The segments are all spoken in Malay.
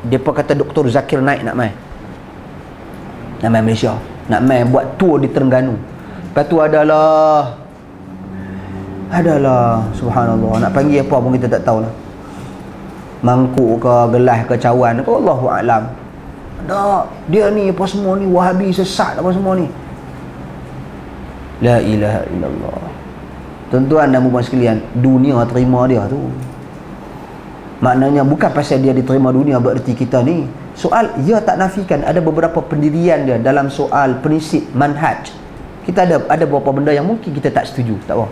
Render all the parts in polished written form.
Depa kata Dr. Zakir Naik nak mai Malaysia, nak mai buat tour di Terengganu. Lepas tu adalah subhanallah, nak panggil apa pun kita tak tahulah, mangkuk ke, gelas ke, cawan ke, Allahu a'lam. Tak, dia ni apa semua ni Wahabi sesat apa semua ni. La ilaha illallah. Tuan-tuan dan puan sekalian, dunia terima dia tu. Maknanya bukan pasal dia diterima dunia bererti kita ni. Soal, ia tak nafikan ada beberapa pendirian dia dalam soal prinsip manhaj. Kita ada beberapa benda yang mungkin kita tak setuju, tak apa.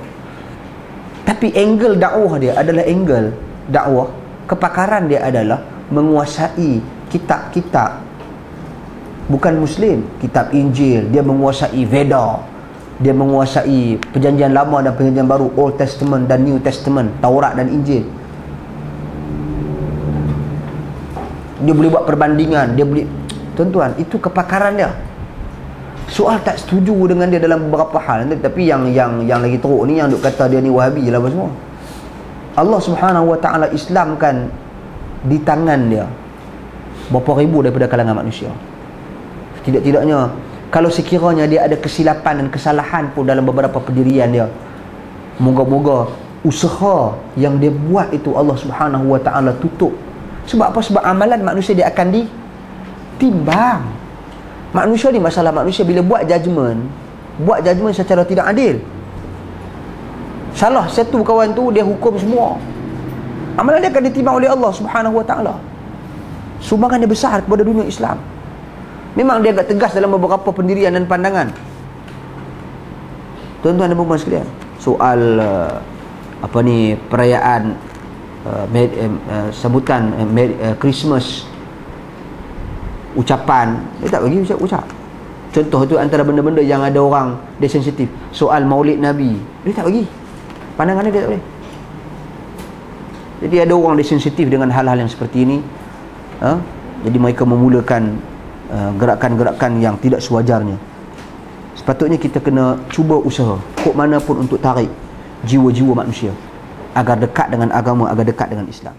Tapi angle dakwah dia adalah angle dakwah, kepakaran dia adalah menguasai kitab-kitab bukan Muslim, kitab Injil, dia menguasai Veda, dia menguasai Perjanjian Lama dan Perjanjian Baru, Old Testament dan New Testament, Taurat dan Injil. Dia boleh buat perbandingan, dia boleh, tuan-tuan, itu kepakaran dia. Soal tak setuju dengan dia dalam beberapa hal, tapi yang lagi teruk ni, yang duk kata dia ni Wahabi lah apa semua. Allah Subhanahu Wa Taala Islamkan di tangan dia berapa ribu daripada kalangan manusia. Tidak-tidaknya kalau sekiranya dia ada kesilapan dan kesalahan pun dalam beberapa pendirian dia, moga-moga usaha yang dia buat itu Allah Subhanahu Wa Taala tutup. Sebab apa? Sebab amalan manusia dia akan ditimbang. Manusia ni, masalah manusia bila buat judgement secara tidak adil. Salah satu kawan tu, dia hukum semua, amalan dia akan ditimbang oleh Allah Subhanahu Wa Taala. Sumbangan dia besar kepada dunia Islam. Memang dia agak tegas dalam beberapa pendirian dan pandangan. Tuan-tuan dan puan sekalian, soal perayaan sambutan Christmas, ucapan, dia tak bagi ucap. Contoh tu antara benda-benda yang ada orang dia sensitif. Soal Maulid Nabi, dia tak bagi, pandangannya dia tak boleh. Jadi ada orang dia sensitif dengan hal-hal yang seperti ini. Jadi mereka memulakan gerakan-gerakan yang tidak sewajarnya. Sepatutnya kita kena cuba usaha kok mana pun untuk tarik jiwa-jiwa manusia agar dekat dengan agama, agar dekat dengan Islam.